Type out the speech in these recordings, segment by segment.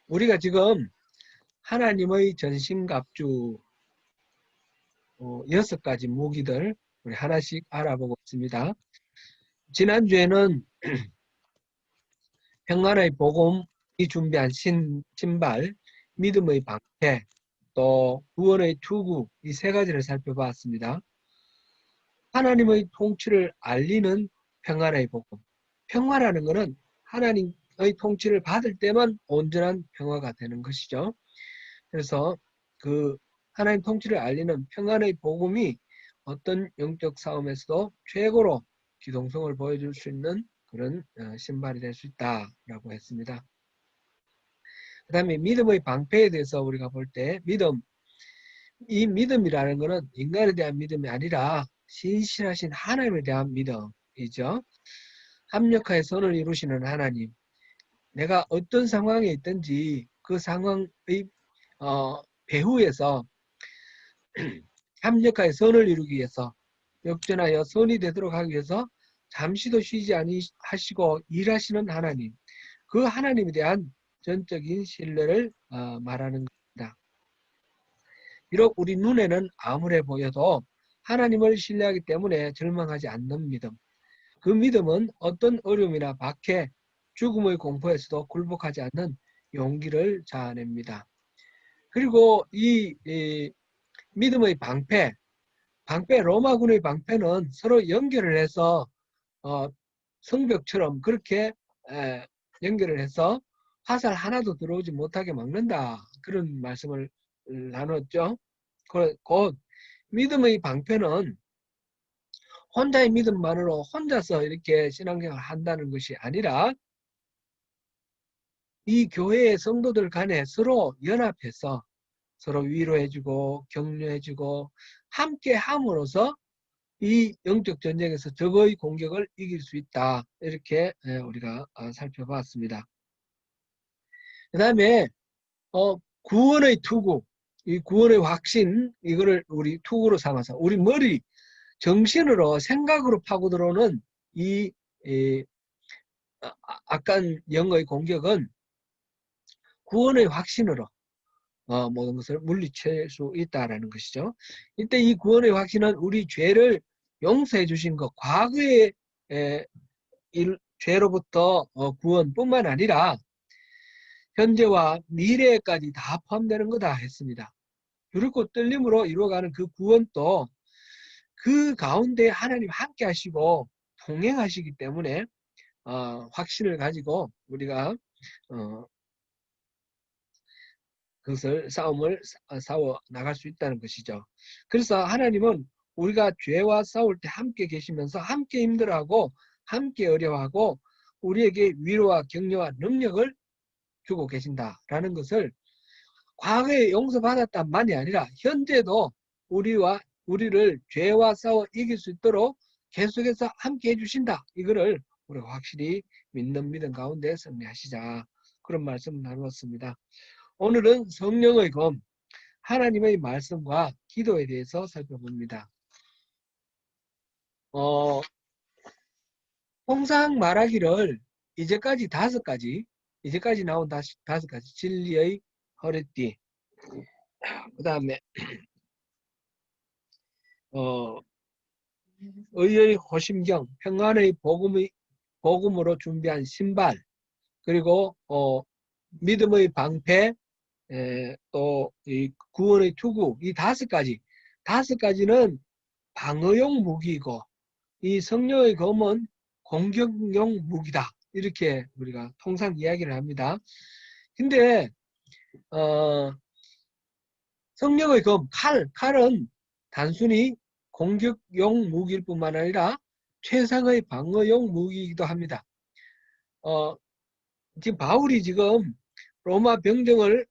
우리가 지금 하나님의 전신갑주 6가지 무기들 우리 하나씩 알아보고 있습니다. 지난주에는 평안의 복음이 준비한 신발, 믿음의 방패, 또 구원의 투구 이 3가지를 살펴봤습니다. 하나님의 통치를 알리는 평안의 복음. 평화라는 것은 하나님의 통치를 받을 때만 온전한 평화가 되는 것이죠. 그래서 그 하나님 통치를 알리는 평안의 복음이 어떤 영적 싸움에서도 최고로 기동성을 보여줄 수 있는 그런 신발이 될 수 있다라고 했습니다. 그 다음에 믿음의 방패에 대해서 우리가 볼 때 이 믿음이라는 것은 인간에 대한 믿음이 아니라 신실하신 하나님에 대한 믿음이죠. 합력하여 선을 이루시는 하나님. 내가 어떤 상황에 있든지 그 상황의 배후에서 합력하여 선을 이루기 위해서 역전하여 선이 되도록 하기 위해서 잠시도 쉬지 아니하시고 일하시는 하나님. 그 하나님에 대한 전적인 신뢰를 말하는 겁니다. 비록 우리 눈에는 암울해 보여도 하나님을 신뢰하기 때문에 절망하지 않는 믿음. 그 믿음은 어떤 어려움이나 박해, 죽음의 공포에서도 굴복하지 않는 용기를 자아냅니다. 그리고 이 믿음의 방패 로마군의 방패는 서로 연결을 해서 성벽처럼 그렇게 연결을 해서 화살 하나도 들어오지 못하게 막는다. 그런 말씀을 나눴죠. 곧 믿음의 방패는 혼자의 믿음만으로 혼자서 이렇게 신앙생활을 한다는 것이 아니라 이 교회의 성도들 간에 서로 연합해서 서로 위로해주고 격려해주고 함께 함으로써 이 영적 전쟁에서 적의 공격을 이길 수 있다. 이렇게 우리가 살펴봤습니다. 그 다음에 구원의 투구, 이 구원의 확신, 이거를 우리 투구로 삼아서 우리 머리, 정신으로 생각으로 파고 들어오는 이 악한 영의 공격은 구원의 확신으로 모든 것을 물리칠 수 있다라는 것이죠. 이때 이 구원의 확신은 우리 죄를 용서해 주신 것, 과거의 죄로부터 구원뿐만 아니라 현재와 미래까지 다 포함되는 거다 했습니다. 유리꽃 떨림으로 이루어가는 그 구원도 그 가운데 하나님 함께 하시고 동행하시기 때문에 확신을 가지고 우리가 그것을 싸움을 싸워 나갈 수 있다는 것이죠. 그래서 하나님은 우리가 죄와 싸울 때 함께 계시면서 함께 힘들어하고 함께 어려워하고 우리에게 위로와 격려와 능력을 주고 계신다라는 것을 과거에 용서받았단만이 아니라 현재도 우리를 죄와 싸워 이길 수 있도록 계속해서 함께 해주신다. 이거를 우리가 확실히 믿는 믿음 가운데 승리하시자. 그런 말씀을 나누었습니다. 오늘은 성령의 검, 하나님의 말씀과 기도에 대해서 살펴봅니다. 통상 말하기를 이제까지 5가지, 이제까지 나온 5가지 진리의 허리띠, 그 다음에 의의 호심경, 평안의 복음으로 준비한 신발, 그리고 믿음의 방패, 또 이 구원의 투구, 이 5가지는 방어용 무기이고 이 성령의 검은 공격용 무기다. 이렇게 우리가 통상 이야기를 합니다. 근데 성령의 검, 칼은 단순히 공격용 무기일 뿐만 아니라 최상의 방어용 무기이기도 합니다. 지금 바울이 지금 로마 병정을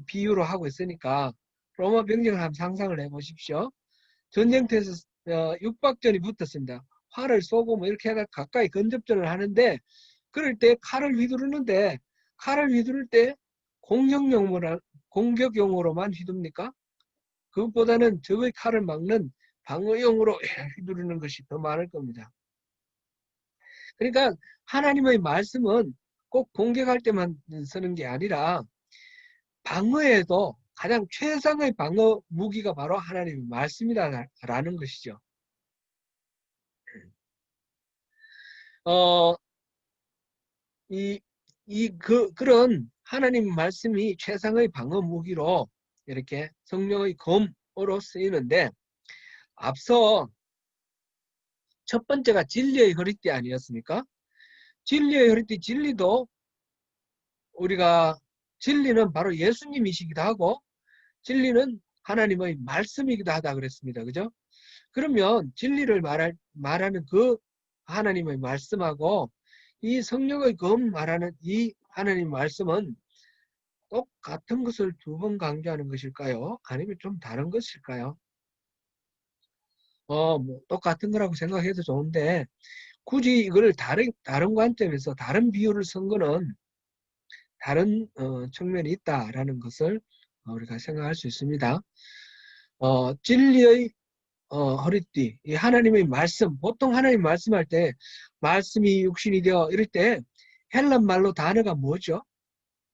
비유로 하고 있으니까 로마 병정을 한번 상상을 해보십시오. 전쟁터에서 육박전이 붙었습니다. 활을 쏘고 뭐 이렇게 해서 가까이 근접전을 하는데 그럴 때 칼을 휘두르는데 칼을 휘두를 때 공격용으로만 휘둡니까? 그것보다는 적의 칼을 막는 방어용으로 휘두르는 것이 더 많을 겁니다. 그러니까 하나님의 말씀은 꼭 공격할 때만 쓰는 게 아니라 방어에도 가장 최상의 방어 무기가 바로 하나님의 말씀이다라는 것이죠. 어, 그런 하나님 말씀이 최상의 방어 무기로 이렇게 성령의 검으로 쓰이는데, 앞서 첫 번째가 진리의 허리띠 아니었습니까? 진리의 허리띠, 진리도 우리가, 진리는 바로 예수님이시기도 하고 진리는 하나님의 말씀이기도 하다 그랬습니다. 그죠? 그러면 진리를 말하는 그 하나님의 말씀하고 이 성령의 검 말하는 이 하나님 말씀은 똑같은 것을 두 번 강조하는 것일까요? 아니면 좀 다른 것일까요? 뭐 똑같은 거라고 생각해도 좋은데, 굳이 이걸 다른 관점에서 다른 비유를 쓴 거는 다른 측면이 있다라는 것을 우리가 생각할 수 있습니다. 진리의 허리띠, 이 하나님의 말씀, 보통 하나님 말씀할 때 말씀이 육신이 되어 이럴 때 헬란 말로 단어가 뭐죠?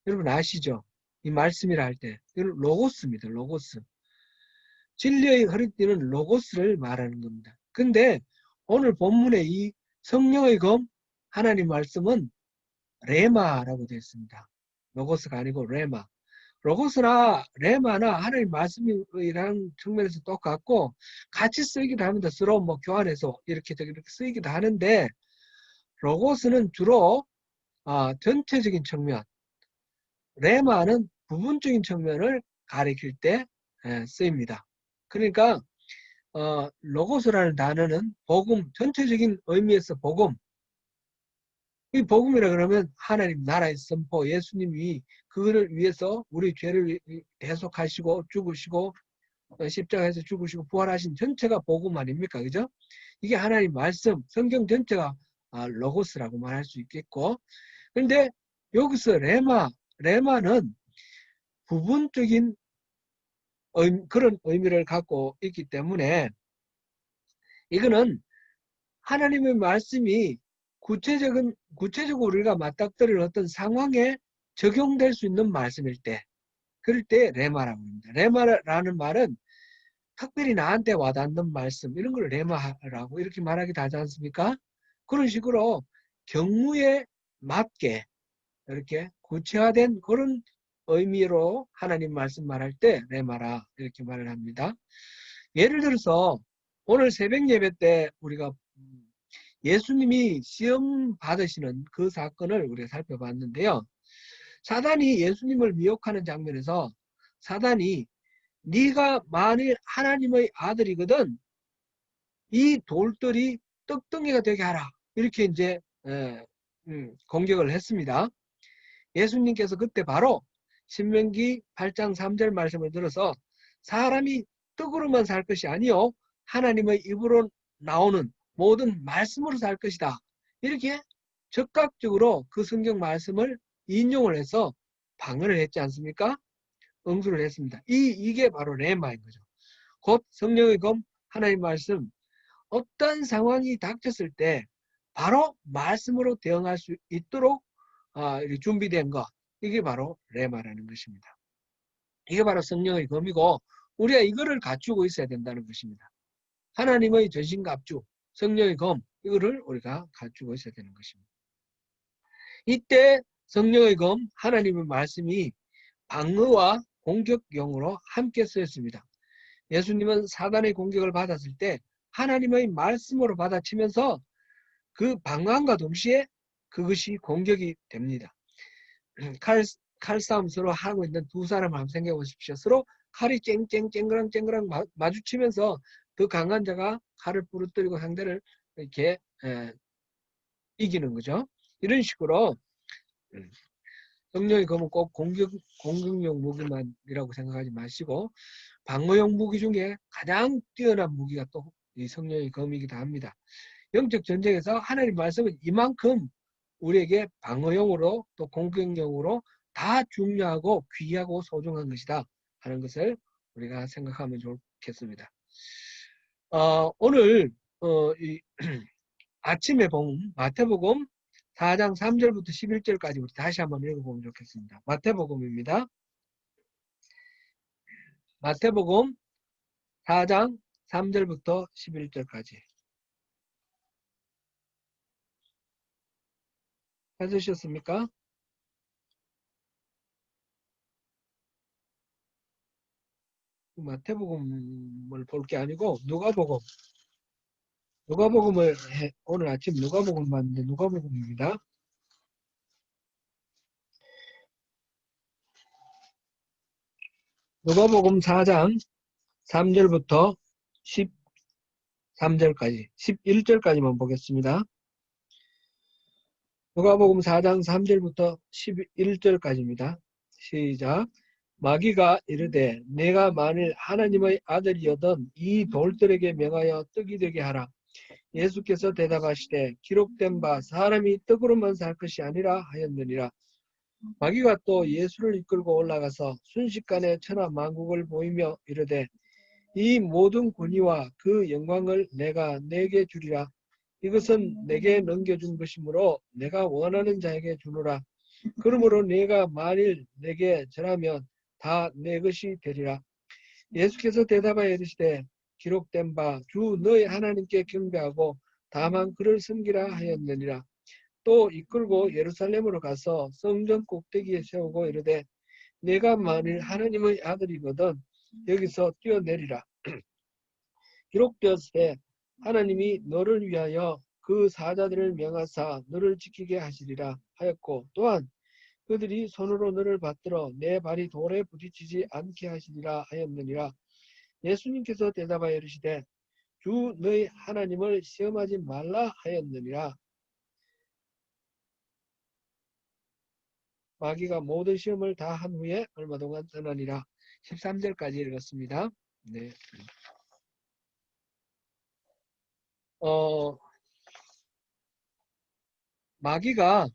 여러분 아시죠? 이 말씀이라 할 때 이건 로고스입니다. 로고스. 진리의 허리띠는 로고스를 말하는 겁니다. 근데 오늘 본문의 이 성령의 검 하나님 말씀은 레마라고 되어 있습니다. 로고스가 아니고 레마. 로고스나 레마나 하나님 말씀이라는 측면에서 똑같고 같이 쓰이기도 합니다. 서로 뭐 교환해서 이렇게 쓰이기도 하는데, 로고스는 주로 전체적인 측면, 레마는 부분적인 측면을 가리킬 때 쓰입니다. 그러니까 로고스라는 단어는 복음, 전체적인 의미에서 복음, 이 복음이라 그러면 하나님 나라의 선포, 예수님이 그거를 위해서 우리 죄를 대속하시고 죽으시고 십자가에서 죽으시고 부활하신 전체가 복음 아닙니까? 그죠? 이게 하나님 말씀, 성경 전체가 로고스라고 말할 수 있겠고, 그런데 여기서 레마는 부분적인 그런 의미를 갖고 있기 때문에 이거는 하나님의 말씀이 구체적으로 우리가 맞닥뜨릴 어떤 상황에 적용될 수 있는 말씀일 때, 그럴 때 레마라고 합니다. 레마라는 말은 특별히 나한테 와닿는 말씀, 이런 걸 레마라고 이렇게 말하기도 하지 않습니까? 그런 식으로 경우에 맞게 이렇게 구체화된 그런 의미로 하나님 말씀 말할 때 레마라 이렇게 말을 합니다. 예를 들어서 오늘 새벽 예배 때 우리가 예수님이 시험 받으시는 그 사건을 우리가 살펴봤는데요. 사단이 예수님을 미혹하는 장면에서 사단이 네가 만일 하나님의 아들이거든 이 돌들이 떡덩이가 되게 하라 이렇게 이제 공격을 했습니다. 예수님께서 그때 바로 신명기 8장 3절 말씀을 들어서 사람이 떡으로만 살 것이 아니요 하나님의 입으로 나오는 모든 말씀으로 살 것이다. 이렇게 적극적으로 그 성경 말씀을 인용을 해서 방어를 했지 않습니까? 응수를 했습니다. 이게 바로 레마인 거죠. 곧 성령의 검 하나님 말씀, 어떤 상황이 닥쳤을 때 바로 말씀으로 대응할 수 있도록 준비된 것, 이게 바로 레마라는 것입니다. 이게 바로 성령의 검이고 우리가 이거를 갖추고 있어야 된다는 것입니다. 하나님의 전신갑주, 성령의 검, 이거를 우리가 갖추고 있어야 되는 것입니다. 이때 성령의 검, 하나님의 말씀이 방어와 공격용으로 함께 쓰였습니다. 예수님은 사단의 공격을 받았을 때 하나님의 말씀으로 받아치면서 그 방어함과 동시에 그것이 공격이 됩니다. 칼싸움 서로 하고 있는 두 사람을 한번 생각해 보십시오. 서로 칼이 쨍쨍쨍그랑 마주치면서 더 강한 자가 칼을 부러뜨리고 상대를 이렇게 이기는 거죠. 이런 식으로 성령의 검은 꼭 공격용 무기만이라고 생각하지 마시고 방어용 무기 중에 가장 뛰어난 무기가 또 이 성령의 검이기도 합니다. 영적 전쟁에서 하나님 말씀은 이만큼 우리에게 방어용으로 또 공격용으로 다 중요하고 귀하고 소중한 것이다 하는 것을 우리가 생각하면 좋겠습니다. 오늘 이 아침의 복음 마태복음 4장 3절부터 11절까지 우리 다시 한번 읽어보면 좋겠습니다. 마태복음입니다. 마태복음 4장 3절부터 11절까지. 찾으셨습니까? 마태복음을 볼 게 아니고 누가복음을 오늘 아침 누가복음 봤는데 누가복음입니다. 누가복음 4장 3절부터 13절까지 11절까지만 보겠습니다. 누가복음 4장 3절부터 11절까지입니다. 시작. 마귀가 이르되 내가 만일 하나님의 아들이여든 이 돌들에게 명하여 떡이 되게 하라. 예수께서 대답하시되 기록된 바 사람이 떡으로만 살 것이 아니라 하였느니라. 마귀가 또 예수를 이끌고 올라가서 순식간에 천하 만국을 보이며 이르되 이 모든 권위와 그 영광을 내가 네게 주리라. 이것은 내게 넘겨준 것이므로 내가 원하는 자에게 주노라. 그러므로 내가 만일 내게 절하면 다 내 것이 되리라. 예수께서 대답하여 이르시되 기록된 바 주 너희 하나님께 경배하고 다만 그를 섬기라 하였느니라. 또 이끌고 예루살렘으로 가서 성전 꼭대기에 세우고 이르되 내가 만일 하나님의 아들이거든 여기서 뛰어내리라. 기록되었을 때 하나님이 너를 위하여 그 사자들을 명하사 너를 지키게 하시리라 하였고 또한 그들이 손으로 너를 받들어 내 발이 돌에 부딪히지 않게 하시리라 하였느니라. 예수님께서 대답하여 이르시되 주 너희 하나님을 시험하지 말라 하였느니라. 마귀가 모든 시험을 다 한 후에 얼마 동안 떠나니라. 13절까지 읽었습니다. 네. 마귀가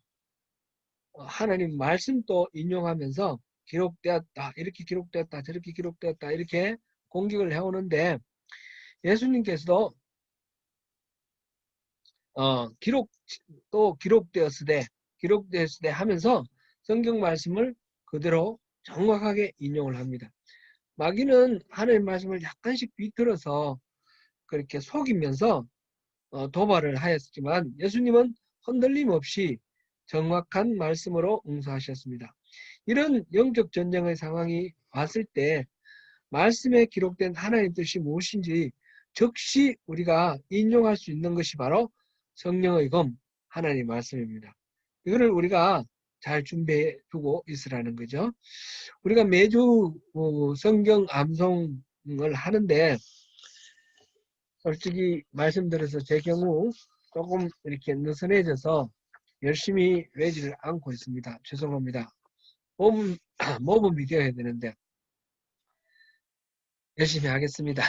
하나님 말씀도 인용하면서 기록되었다, 이렇게 기록되었다, 저렇게 기록되었다, 이렇게 공격을 해오는데 예수님께서도 기록되었을 때 하면서 성경 말씀을 그대로 정확하게 인용을 합니다. 마귀는 하나님 말씀을 약간씩 비틀어서 그렇게 속이면서 도발을 하였지만 예수님은 흔들림 없이 정확한 말씀으로 응수하셨습니다. 이런 영적 전쟁의 상황이 왔을 때 말씀에 기록된 하나님 뜻이 무엇인지 즉시 우리가 인용할 수 있는 것이 바로 성령의 검, 하나님 말씀입니다. 이거를 우리가 잘 준비해 두고 있으라는 거죠. 우리가 매주 성경 암송을 하는데 솔직히 말씀드려서 제 경우 조금 이렇게 느슨해져서 열심히 외지를 않고 있습니다. 죄송합니다. 몸은 비교해야 되는데 열심히 하겠습니다.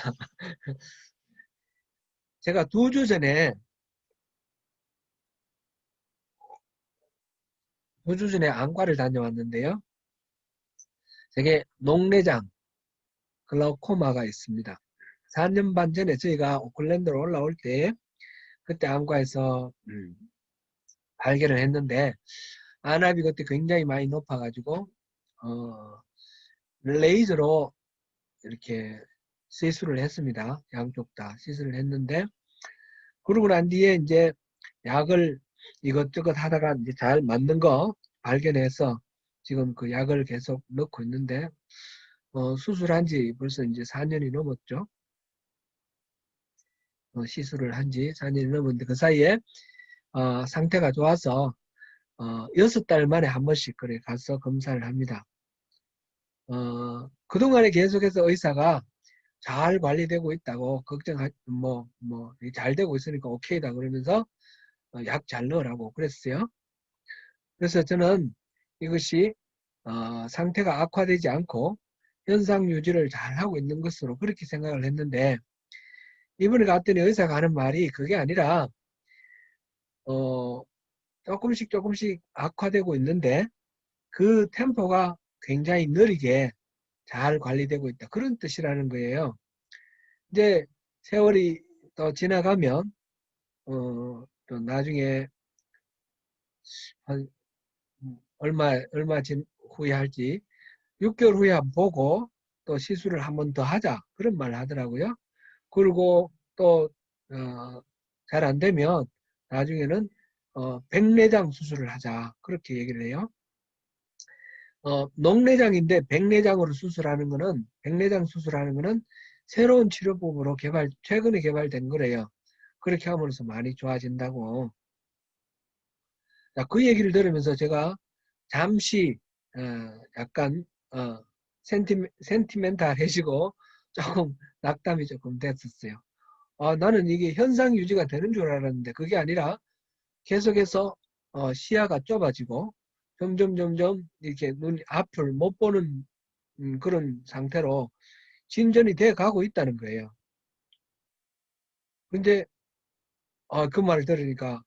제가 2주 전에 안과를 다녀왔는데요. 제게 녹내장, 글라우코마가 있습니다. 4년 반 전에 저희가 오클랜드로 올라올 때 그때 안과에서 발견을 했는데 안압이 그때 굉장히 많이 높아가지고 레이저로 이렇게 시술을 했습니다. 양쪽 다 시술을 했는데 그러고 난 뒤에 이제 약을 이것저것 하다가 이제 잘 맞는 거 발견해서 지금 그 약을 계속 넣고 있는데 수술한 지 벌써 이제 4년이 넘었죠. 시술을 한 지 4년이 넘었는데 그 사이에 상태가 좋아서 6달 만에 한 번씩 그래 가서 검사를 합니다. 그동안에 계속해서 의사가 잘 관리되고 있다고 잘 되고 있으니까 오케이다 그러면서 약 잘 넣으라고 그랬어요. 그래서 저는 이것이 상태가 악화되지 않고 현상 유지를 잘 하고 있는 것으로 그렇게 생각을 했는데 이번에 갔더니 의사가 하는 말이 그게 아니라 조금씩 악화되고 있는데 그 템포가 굉장히 느리게 잘 관리되고 있다. 그런 뜻이라는 거예요. 이제 세월이 또 지나가면 또 나중에 한 얼마 후에 할지 6개월 후에 한번 보고 또 시술을 한 번 더 하자 그런 말을 하더라고요. 그리고 또 잘 안 되면 나중에는 백내장 수술을 하자 그렇게 얘기를 해요. 녹내장인데 백내장으로 수술하는 거는 백내장 수술하는 거는 새로운 치료법으로 최근에 개발된 거래요. 그렇게 함으로써 많이 좋아진다고. 자, 그 얘기를 들으면서 제가 잠시 약간 센티멘탈해지고 조금 낙담이 조금 됐었어요. 나는 이게 현상 유지가 되는 줄 알았는데 그게 아니라 계속해서 시야가 좁아지고 점점 이렇게 눈 앞을 못 보는 그런 상태로 진전이 돼 가고 있다는 거예요. 근데 그 말을 들으니까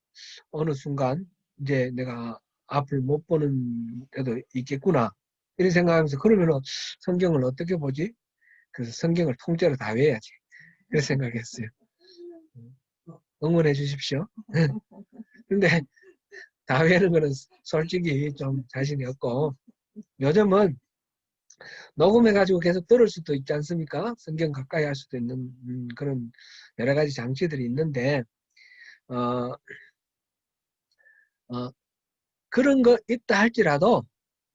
어느 순간 이제 내가 앞을 못 보는 때도 있겠구나 이런 생각하면서 그러면 성경을 어떻게 보지? 그래서 성경을 통째로 다 외워야지 그런 생각했어요. 응원해 주십시오. 근데 다 외우는 거는 솔직히 좀 자신이 없고 요즘은 녹음해가지고 계속 들을 수도 있지 않습니까? 성경 가까이 할 수도 있는 그런 여러 가지 장치들이 있는데 어, 어, 그런 거 있다 할지라도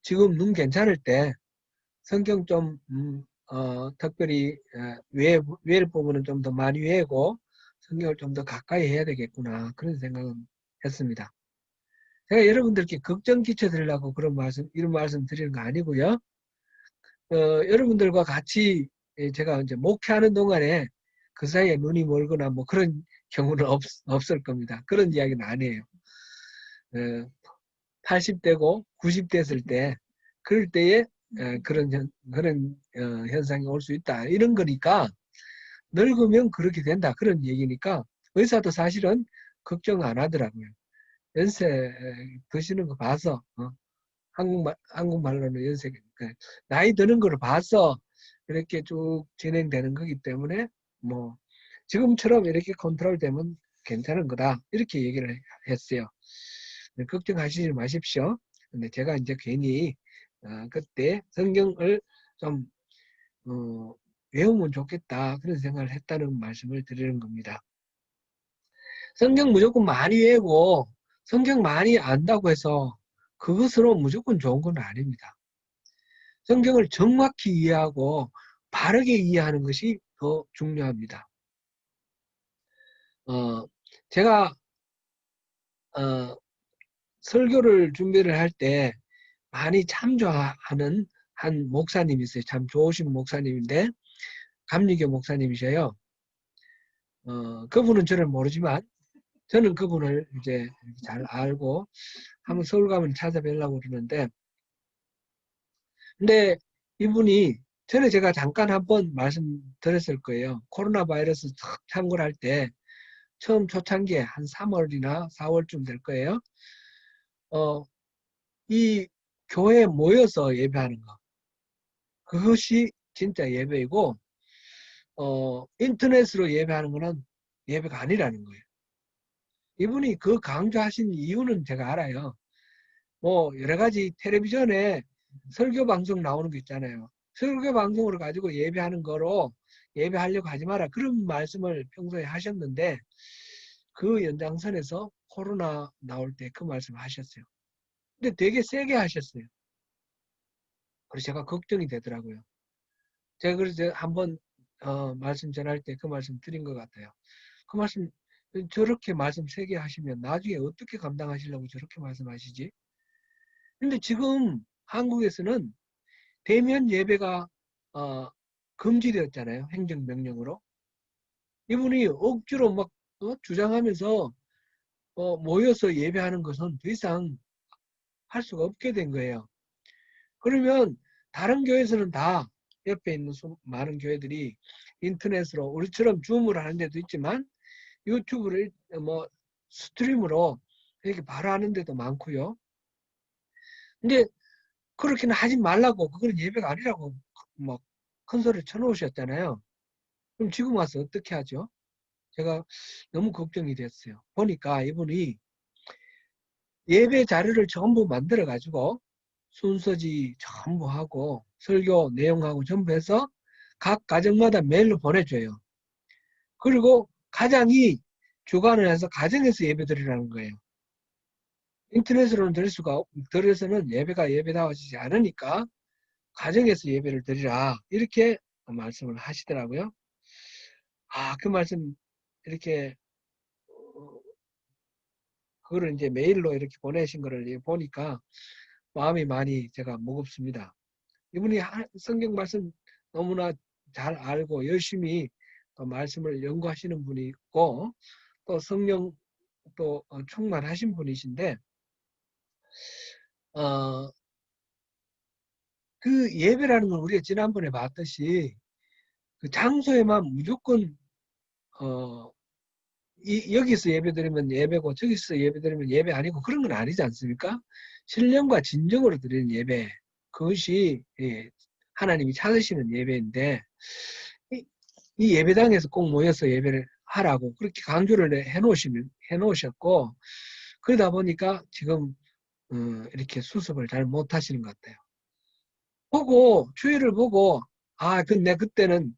지금 눈 괜찮을 때 성경 좀 특별히 외울 부분은 좀 더 많이 외우고 성경을 좀 더 가까이 해야 되겠구나 그런 생각은 했습니다. 제가 여러분들께 걱정 끼쳐드리려고 이런 말씀 드리는 거 아니고요. 여러분들과 같이 제가 이제 목회하는 동안에 그 사이에 눈이 멀거나 뭐 그런 경우는 없을 겁니다. 그런 이야기는 아니에요. 80대고 90대 됐을 때 그럴 때에 그런 현상이 올 수 있다. 이런 거니까 늙으면 그렇게 된다. 그런 얘기니까 의사도 사실은 걱정 안 하더라고요. 연세 드시는 거 봐서 한국말로는 연세 나이 드는 거를 봐서 이렇게 쭉 진행되는 거기 때문에 뭐 지금처럼 이렇게 컨트롤되면 괜찮은 거다 이렇게 얘기를 했어요. 걱정하시지 마십시오. 근데 제가 이제 괜히 그때 성경을 좀 외우면 좋겠다 그런 생각을 했다는 말씀을 드리는 겁니다. 성경 무조건 많이 외우고 성경 많이 안다고 해서 그것으로 무조건 좋은 건 아닙니다. 성경을 정확히 이해하고 바르게 이해하는 것이 더 중요합니다. 제가 설교를 준비를 할 때 많이 참조하는 한 목사님이 있어요. 참 좋으신 목사님인데 감리교 목사님이셔요. 그분은 저를 모르지만 저는 그분을 이제 잘 알고 한번 서울 가면 찾아뵈려고 그러는데 근데 이분이 전에 제가 잠깐 한번 말씀드렸을 거예요. 코로나 바이러스 창궐할 때 처음 초창기에 한 3월이나 4월쯤 될 거예요. 이 교회에 모여서 예배하는 거. 그것이 진짜 예배이고, 인터넷으로 예배하는 거는 예배가 아니라는 거예요. 이분이 그 강조하신 이유는 제가 알아요. 뭐, 여러 가지 텔레비전에 설교 방송 나오는 거 있잖아요. 설교 방송으로 가지고 예배하는 거로 예배하려고 하지 마라. 그런 말씀을 평소에 하셨는데, 그 연장선에서 코로나 나올 때 그 말씀 하셨어요. 근데 되게 세게 하셨어요. 그래서 제가 걱정이 되더라고요. 제가 그래서 한번 말씀 전할 때 그 말씀 드린 것 같아요. 그 말씀 저렇게 말씀 세게 하시면 나중에 어떻게 감당하시려고 저렇게 말씀하시지? 근데 지금 한국에서는 대면 예배가 금지되었잖아요. 행정명령으로. 이분이 억지로 막 주장하면서 모여서 예배하는 것은 더 이상 할 수가 없게 된 거예요. 그러면 다른 교회에서는 다 옆에 있는 많은 교회들이 인터넷으로 우리처럼 줌을 하는 데도 있지만 유튜브를 뭐 스트림으로 이렇게 바로 하는 데도 많고요. 근데 그렇게는 하지 말라고 그건 예배가 아니라고 뭐 큰 소리를 쳐놓으셨잖아요. 그럼 지금 와서 어떻게 하죠? 제가 너무 걱정이 됐어요. 보니까 이분이 예배 자료를 전부 만들어 가지고 순서지 전부 하고 설교 내용하고 전부 해서 각 가정마다 메일로 보내줘요. 그리고 가장이 주관을 해서 가정에서 예배 드리라는 거예요. 인터넷으로는 드려서는 예배가 예배다워지지 않으니까 가정에서 예배를 드리라 이렇게 말씀을 하시더라고요. 그 말씀 이렇게 그거를 이제 메일로 이렇게 보내신 거를 보니까 마음이 많이 제가 무겁습니다. 이분이 성경 말씀 너무나 잘 알고 열심히 또 말씀을 연구하시는 분이 있고 또 성령 또 충만하신 분이신데 어, 그 예배라는 건 우리가 지난번에 봤듯이 그 장소에만 무조건 여기서 예배드리면 예배고 저기서 예배드리면 예배 아니고 그런 건 아니지 않습니까? 신령과 진정으로 드리는 예배 그것이 하나님이 찾으시는 예배인데 이 예배당에서 꼭 모여서 예배를 하라고 그렇게 강조를 해놓으셨고 그러다 보니까 지금 이렇게 수습을 잘 못하시는 것 같아요. 주의를 보고 내 그때는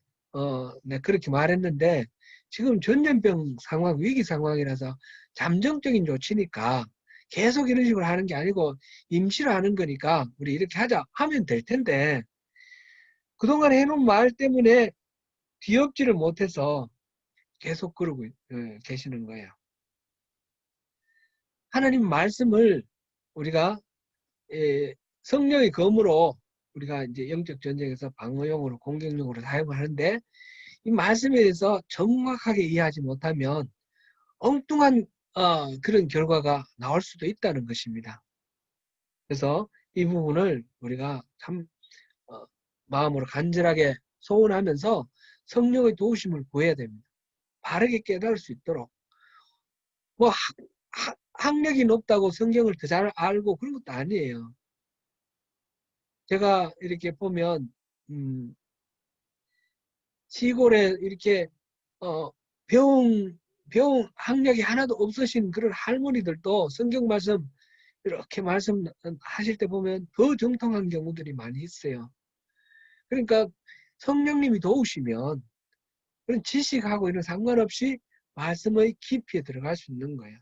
내가 그렇게 말했는데 지금 전염병 상황, 위기 상황이라서 잠정적인 조치니까 계속 이런 식으로 하는 게 아니고 임시로 하는 거니까 우리 이렇게 하자 하면 될 텐데 그동안 해놓은 말 때문에 뒤엎지를 못해서 계속 그러고 계시는 거예요. 하나님 말씀을 우리가 성령의 검으로 우리가 이제 영적 전쟁에서 방어용으로 공격용으로 사용을 하는데 이 말씀에 대해서 정확하게 이해하지 못하면 엉뚱한 그런 결과가 나올 수도 있다는 것입니다. 그래서 이 부분을 우리가 참 마음으로 간절하게 소원하면서 성령의 도우심을 구해야 됩니다. 바르게 깨달을 수 있도록 뭐 학력이 높다고 성경을 더 잘 알고 그런 것도 아니에요. 제가 이렇게 보면 시골에 이렇게 배운 학력이 하나도 없으신 그런 할머니들도 성경 말씀 이렇게 말씀하실 때 보면 더 정통한 경우들이 많이 있어요. 그러니까 성령님이 도우시면 그런 지식하고 이런 상관없이 말씀의 깊이에 들어갈 수 있는 거예요.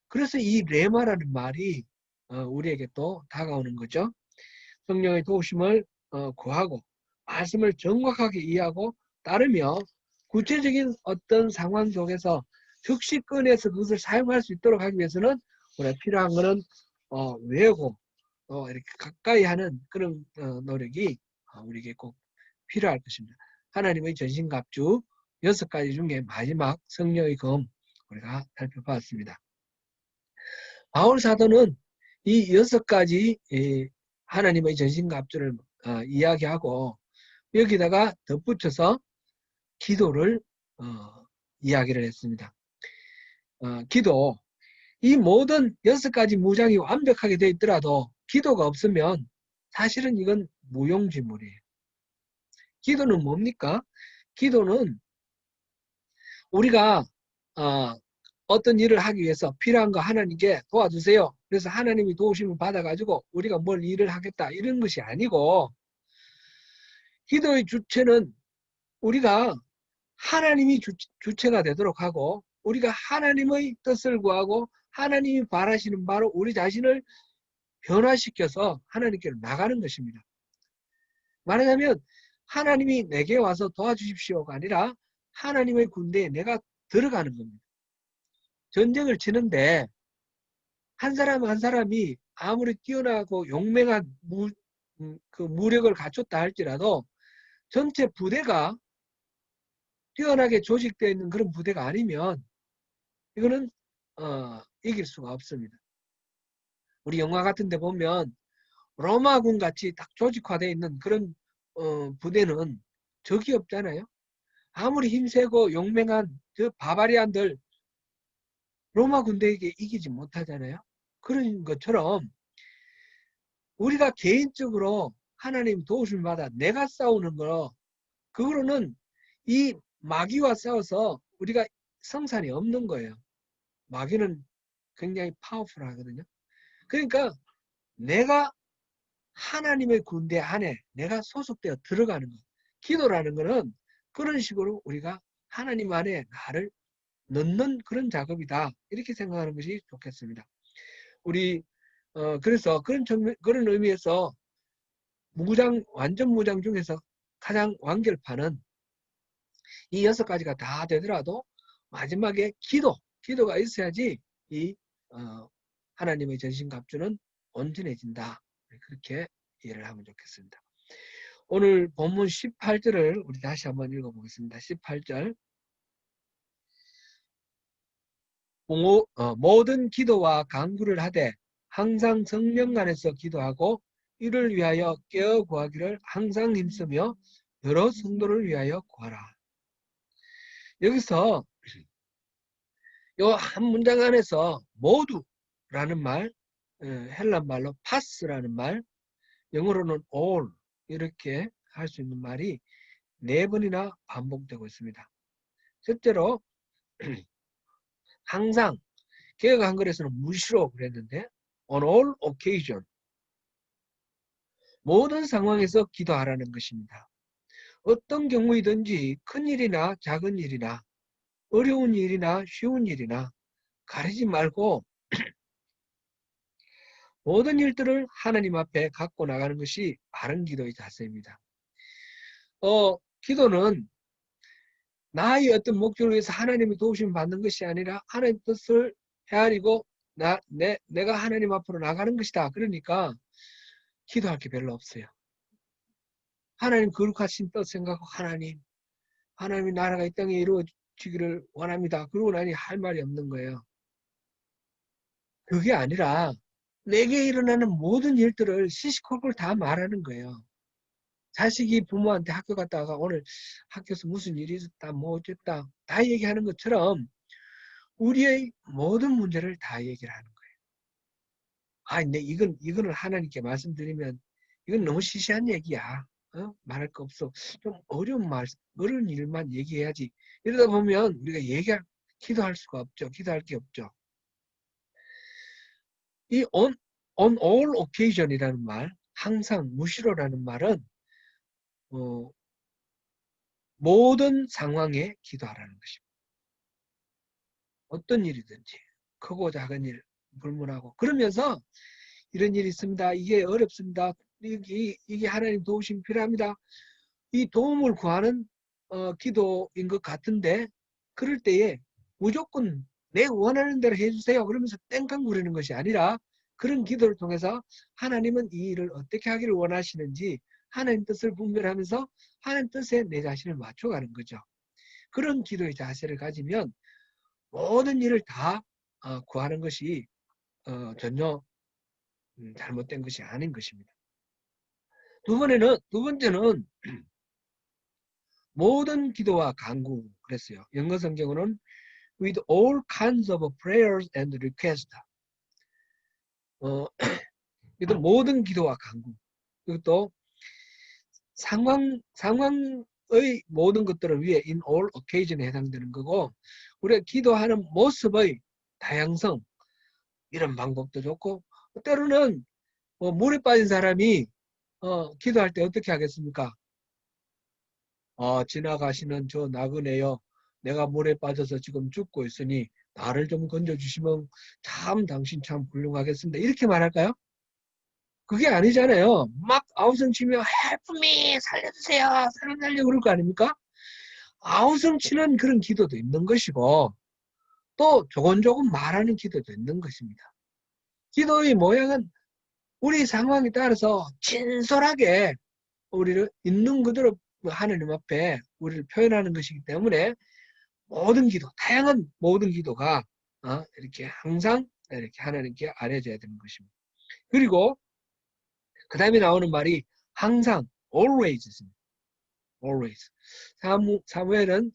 그래서 이 레마라는 말이 우리에게 또 다가오는 거죠. 성령의 도우심을 구하고 말씀을 정확하게 이해하고 따르며 구체적인 어떤 상황 속에서 즉시 꺼내서 그것을 사용할 수 있도록 하기 위해서는 우리가 필요한 것은 외우고 이렇게 가까이 하는 그런 노력이 우리에게 꼭 필요할 것입니다. 하나님의 전신갑주 6가지 중에 마지막 성령의 검 우리가 살펴봤습니다. 바울 사도는 이 6가지 하나님의 전신갑주를 이야기하고 여기다가 덧붙여서 기도를 이야기를 했습니다. 기도 이 모든 6가지 무장이 완벽하게 되어 있더라도 기도가 없으면 사실은 이건 무용지물이에요. 기도는 뭡니까? 기도는 우리가 어떤 일을 하기 위해서 필요한 거 하나님께 도와주세요. 그래서 하나님이 도우심을 받아가지고 우리가 뭘 일을 하겠다 이런 것이 아니고 기도의 주체는 우리가 하나님이 주체가 되도록 하고 우리가 하나님의 뜻을 구하고 하나님이 바라시는 바로 우리 자신을 변화시켜서 하나님께로 나가는 것입니다. 말하자면 하나님이 내게 와서 도와주십시오가 아니라 하나님의 군대에 내가 들어가는 겁니다. 전쟁을 치는데 한 사람 한 사람이 아무리 뛰어나고 용맹한 그 무력을 갖췄다 할지라도 전체 부대가 뛰어나게 조직되어 있는 그런 부대가 아니면 이거는 이길 수가 없습니다. 우리 영화 같은 데 보면 로마군 같이 딱 조직화되어 있는 그런 부대는 적이 없잖아요. 아무리 힘세고 용맹한 저 바바리안들 로마 군대에게 이기지 못하잖아요. 그런 것처럼 우리가 개인적으로 하나님 도우심을 받아 내가 싸우는 거 그거로는 이 마귀와 싸워서 우리가 성산이 없는 거예요. 마귀는 굉장히 파워풀하거든요. 그러니까 내가 하나님의 군대 안에 내가 소속되어 들어가는 것. 기도라는 것은 그런 식으로 우리가 하나님 안에 나를 넣는 그런 작업이다. 이렇게 생각하는 것이 좋겠습니다. 우리 그래서 그런 의미에서 완전 무장 중에서 가장 완결판은 이 6가지가 다 되더라도 마지막에 기도가 있어야지 이 하나님의 전신갑주는 온전해진다. 그렇게 이해를 하면 좋겠습니다. 오늘 본문 18절을 우리 다시 한번 읽어보겠습니다. 18절. 모든 기도와 간구를 하되 항상 성령 안에서 기도하고 이를 위하여 깨어 구하기를 항상 힘쓰며 여러 성도를 위하여 구하라. 여기서 요 한 문장 안에서 모두라는 말, 헬란 말로 파스라는 말, 영어로는 all 이렇게 할 수 있는 말이 4번이나 반복되고 있습니다. 첫째로 항상 개역 한글에서는 무시로 그랬는데 on all occasion 모든 상황에서 기도하라는 것입니다. 어떤 경우이든지 큰 일이나 작은 일이나 어려운 일이나 쉬운 일이나 가리지 말고 모든 일들을 하나님 앞에 갖고 나가는 것이 바른 기도의 자세입니다. 기도는 나의 어떤 목적을 위해서 하나님의 도우심을 받는 것이 아니라 하나님의 뜻을 헤아리고 내가 하나님 앞으로 나가는 것이다. 그러니까 기도할 게 별로 없어요. 하나님 거룩하신 뜻 생각하고 하나님의 나라가 이 땅에 이루어지기를 원합니다. 그러고 나니 할 말이 없는 거예요. 그게 아니라 내게 일어나는 모든 일들을 시시콜콜 다 말하는 거예요. 자식이 부모한테 학교 갔다가 오늘 학교에서 무슨 일이 있었다, 뭐 어쨌다 다 얘기하는 것처럼 우리의 모든 문제를 다 얘기를 하는 거예요. 근데 이거는 하나님께 말씀드리면 이건 너무 시시한 얘기야. 말할 거 없어. 좀 어려운 일만 얘기해야지. 이러다 보면 우리가 기도할 수가 없죠. 기도할 게 없죠. 이 on all occasion이라는 말, 항상 무시로라는 말은 모든 상황에 기도하라는 것입니다. 어떤 일이든지 크고 작은 일 불문하고 그러면서 이런 일이 있습니다. 이게 어렵습니다. 이게 하나님 도우심 필요합니다. 이 도움을 구하는 기도인 것 같은데 그럴 때에 무조건 내 원하는 대로 해주세요. 그러면서 땡깡 부리는 것이 아니라 그런 기도를 통해서 하나님은 이 일을 어떻게 하기를 원하시는지 하나님 뜻을 분별하면서 하나님 뜻에 내 자신을 맞춰가는 거죠. 그런 기도의 자세를 가지면 모든 일을 다 구하는 것이 전혀 잘못된 것이 아닌 것입니다. 두 번째는 모든 기도와 간구 그랬어요. 영어 성경으로는 with all kinds of prayers and requests. 이것도 모든 기도와 간구. 이것도 상황의 모든 것들을 위해 in all occasion에 해당되는 거고 우리가 기도하는 모습의 다양성 이런 방법도 좋고 때로는 물에 빠진 사람이 기도할 때 어떻게 하겠습니까? 지나가시는 저 나그네여 내가 물에 빠져서 지금 죽고 있으니 나를 좀 건져주시면 참 당신 참 훌륭하겠습니다. 이렇게 말할까요? 그게 아니잖아요. 막 아우성치며 help me 살려주세요. 사람 살려 그럴 거 아닙니까? 아우성치는 그런 기도도 있는 것이고 또 조곤조곤 말하는 기도도 있는 것입니다. 기도의 모양은 우리 상황에 따라서 진솔하게 우리를 있는 그대로 하나님 앞에 우리를 표현하는 것이기 때문에 다양한 모든 기도가 이렇게 항상 이렇게 하나님께 아뢰져야 되는 것입니다. 그리고 그 다음에 나오는 말이 항상 always입니다. always. 사무엘은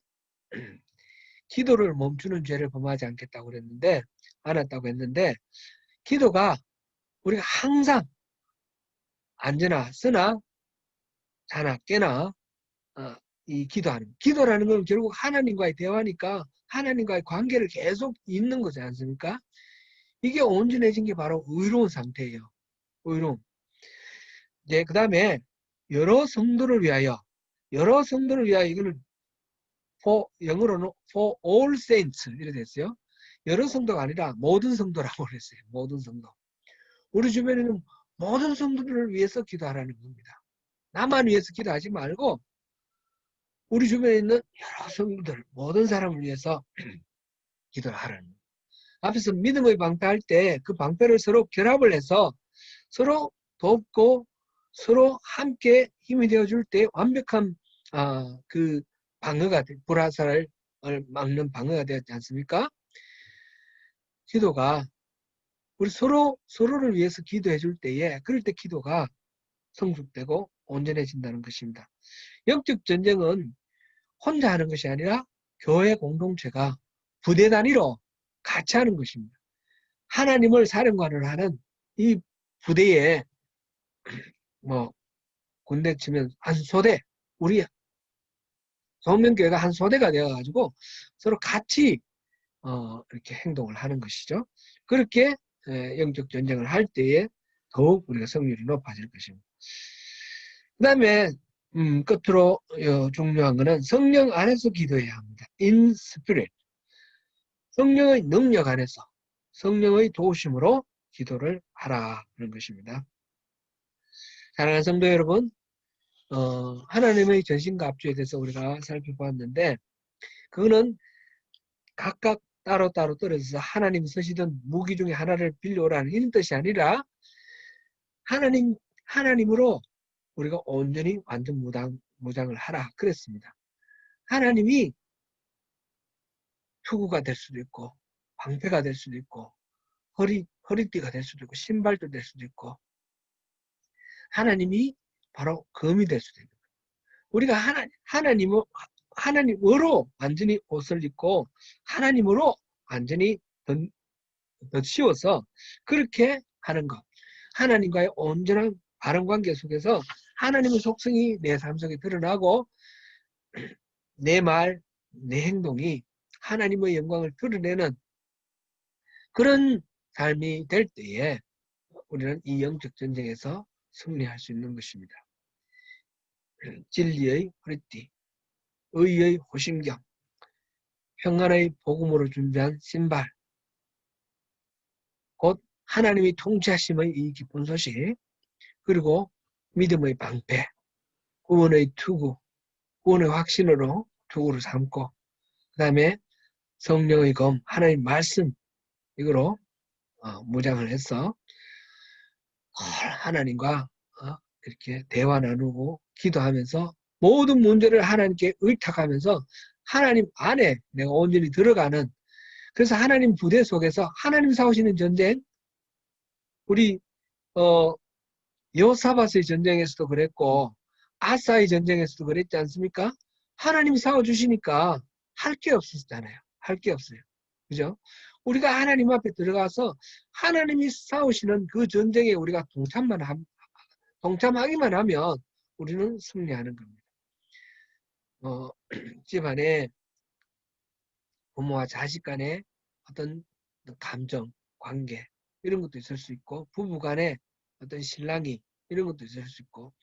기도를 멈추는 죄를 범하지 않았다고 했는데 기도가 우리가 항상 앉으나 쓰나 자나 깨나 이 기도라는 건 결국 하나님과의 대화니까 하나님과의 관계를 계속 잇는 거지 않습니까? 이게 온전해진 게 바로 의로운 상태예요. 의로움. 이제 그 다음에 여러 성도를 위하여 이거는 영어로는 for all saints 이렇게 됐어요. 여러 성도가 아니라 모든 성도라고 그랬어요. 모든 성도. 우리 주변에는 모든 성도들을 위해서 기도하라는 겁니다. 나만 위해서 기도하지 말고 우리 주변에 있는 여러 성도들, 모든 사람을 위해서 기도를 하라는 거예요. 앞에서 믿음의 방패 할 때 그 방패를 서로 결합을 해서 서로 돕고 서로 함께 힘이 되어줄 때 완벽한 그 방어가 불화살을 막는 방어가 되었지 않습니까? 기도가 우리 서로를 위해서 기도해 줄 때에 그럴 때 기도가 성숙되고 온전해진다는 것입니다. 영적 전쟁은 혼자 하는 것이 아니라 교회 공동체가 부대 단위로 같이 하는 것입니다. 하나님을 사령관을 하는 이 부대에 뭐 군대 치면 한 소대, 우리 성명교회가 한 소대가 되어가지고 서로 같이 이렇게 행동을 하는 것이죠. 그렇게 영적 전쟁을 할 때에 더욱 우리가 승률이 높아질 것입니다. 그 다음에 끝으로 중요한 것은 성령 안에서 기도해야 합니다. In spirit. 성령의 능력 안에서 성령의 도우심으로 기도를 하라는 것입니다. 사랑하는 성도 여러분, 하나님의 전신과 합주에 대해서 우리가 살펴보았는데 그거는 각각 따로따로 떨어져서 하나님 쓰시던 무기 중에 하나를 빌려오라는 이런 뜻이 아니라 하나님으로 우리가 온전히 완전 무장을 하라 그랬습니다. 하나님이 투구가 될 수도 있고 방패가 될 수도 있고 허리띠가 될 수도 있고 신발도 될 수도 있고 하나님이 바로 검이 될 수도 있고 우리가 하나님으로 완전히 옷을 입고 하나님으로 완전히 덧씌워서 그렇게 하는 것. 하나님과의 온전한 바른 관계 속에서 하나님의 속성이 내 삶 속에 드러나고 내 말, 내 행동이 하나님의 영광을 드러내는 그런 삶이 될 때에 우리는 이 영적 전쟁에서 승리할 수 있는 것입니다. 진리의 허리띠, 의의 호심경, 평안의 복음으로 준비한 신발, 곧 하나님이 통치하심의 이 기쁜 소식, 그리고 믿음의 방패, 구원의 투구, 구원의 확신으로 투구를 삼고 그 다음에 성령의 검, 하나님 말씀 이거로 무장을 해서 하나님과 이렇게 대화 나누고 기도하면서 모든 문제를 하나님께 의탁하면서 하나님 안에 내가 온전히 들어가는 그래서 하나님 부대 속에서 하나님 싸우시는 전쟁 우리 여호사밧의 전쟁에서도 그랬고 아사의 전쟁에서도 그랬지 않습니까? 하나님이 싸워주시니까 할 게 없었잖아요. 할 게 없어요. 그죠? 우리가 하나님 앞에 들어가서 하나님이 싸우시는 그 전쟁에 우리가 동참하기만 하면 우리는 승리하는 겁니다. 집안에 부모와 자식 간에 어떤 감정, 관계 이런 것도 있을 수 있고 부부 간에 어떤 신랑이 이런 것도 있을 수 있고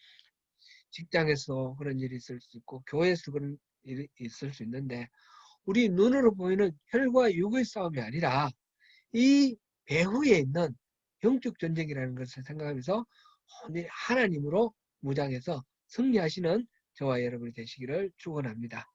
직장에서 그런 일이 있을 수 있고 교회에서 그런 일이 있을 수 있는데 우리 눈으로 보이는 혈과 육의 싸움이 아니라 이 배후에 있는 영적 전쟁이라는 것을 생각하면서 하나님으로 무장해서 승리하시는 저와 여러분이 되시기를 축원합니다.